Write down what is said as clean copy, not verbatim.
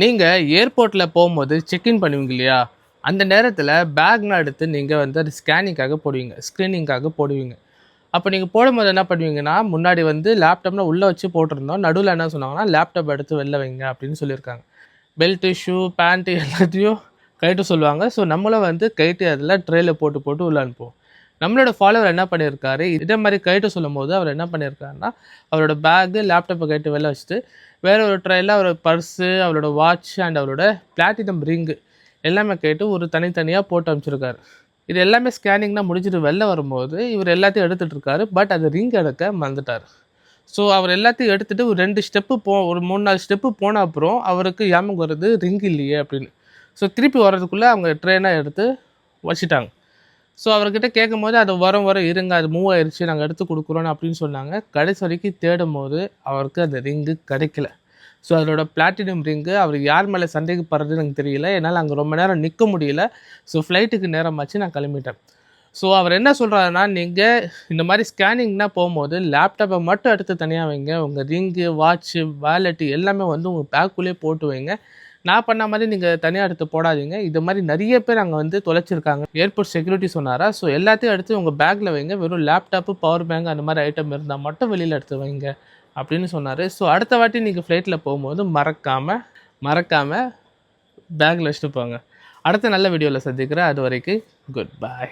நீங்கள் ஏர்போர்ட்டில் போகும்போது செக்இன் பண்ணுவீங்க இல்லையா, அந்த நேரத்தில் பேக்லாம் எடுத்து நீங்கள் வந்து அது ஸ்கேனிங்காக போடுவீங்க, ஸ்க்ரீனிங்காக போடுவீங்க. அப்போ நீங்கள் போடும்போது என்ன பண்ணுவீங்கன்னா, முன்னாடி வந்து லேப்டாப்லாம் உள்ளே வச்சு போட்டிருந்தோம். நடுவில் என்ன சொன்னாங்கன்னா, லேப்டாப் எடுத்து வெளில வைங்க அப்படின்னு சொல்லியிருக்காங்க. பெல்ட்டு, ஷூ, பேண்ட்டு எல்லாத்தையும் கழட்ட சொல்லுவாங்க. ஸோ நம்மளும் வந்து கழட்டி அதில் ட்ரேயில் போட்டு போட்டு உள்ளே அனுப்புவோம். நம்மளோட ஃபாலோவர் என்ன பண்ணியிருக்காரு, இதே மாதிரி கழட்ட சொல்லும்போது அவர் என்ன பண்ணியிருக்காருன்னா, அவரோட பேக்கு, லேப்டாப்பை கழட்டி வெளில வச்சுட்டு, வேற ஒரு ட்ரேயில் அவரோட பர்ஸு, அவரோட வாட்ச் அண்ட் அவரோட பிளாட்டினம் ரிங்கு எல்லாமே கேட்டு ஒரு தனித்தனியாக போட்டு அனுப்பிச்சிருக்காரு. இது எல்லாமே ஸ்கேனிங்லாம் முடிச்சுட்டு வெளில வரும்போது, இவர் எல்லாத்தையும் எடுத்துகிட்டு இருக்காரு. பட் அது ரிங் எடுக்க மறந்துட்டார். ஸோ அவர் எல்லாத்தையும் எடுத்துகிட்டு ஒரு 2 ஸ்டெப்பு ஒரு 3, 4 ஸ்டெப்பு போன அப்புறம் அவருக்கு ஞாபகம் வருது ரிங் இல்லையே அப்படின்னு. ஸோ திருப்பி வர்றதுக்குள்ளே அவங்க ட்ரெயினாக எடுத்து வச்சுட்டாங்க. ஸோ அவர்கிட்ட கேட்கும்போது அது வரும் இருங்க, அது மூவ் ஆயிடுச்சு, நாங்கள் எடுத்து கொடுக்குறோன்னு அப்படின்னு சொன்னாங்க. கடைசி வரைக்கும் தேடும் போது அவருக்கு அந்த ரிங்கு கிடைக்கல. ஸோ அதோட பிளாட்டினம் ரிங்கு அவர் யார் மேலே சந்தேகப்படுறதுன்னு எனக்கு தெரியல. என்னால் அங்கே ரொம்ப நேரம் நிற்க முடியல. ஸோ ஃப்ளைட்டுக்கு நேரமாச்சு, நான் கிளம்பிட்டேன். ஸோ அவர் என்ன சொல்கிறாருன்னா, நீங்கள் இந்த மாதிரி ஸ்கேனிங்னா போகும்போது லேப்டாப்பை மட்டும் எடுத்து தனியாக வைங்க. உங்கள் ரிங்கு, வாட்ச்சு, வேலெட்டு எல்லாமே வந்து உங்கள் பேக்குள்ளேயே போட்டு வைங்க. நான் பண்ண மாதிரி நீங்கள் தனியாக எடுத்து போடாதீங்க. இது மாதிரி நிறைய பேர் அங்கே வந்து தொலைச்சிருக்காங்க. ஏர்போர்ட் செக்யூரிட்டி சொன்னாரா, ஸோ எல்லாத்தையும் எடுத்து உங்கள் பேக்கில் வைங்க. வெறும் லேப்டாப்பு, பவர் பேங்க் அந்த மாதிரி ஐட்டம் இருந்தால் மட்டும் வெளியில் எடுத்து வைங்க அப்படின்னு சொன்னார். ஸோ அடுத்த வாட்டி நீங்கள் ஃப்ளைட்டில் போகும்போது மறக்காமல் பேக்கில் வச்சுட்டு போங்க. அடுத்த நல்ல வீடியோவில் சந்திக்கிறேன். அது வரைக்கும் குட் பை.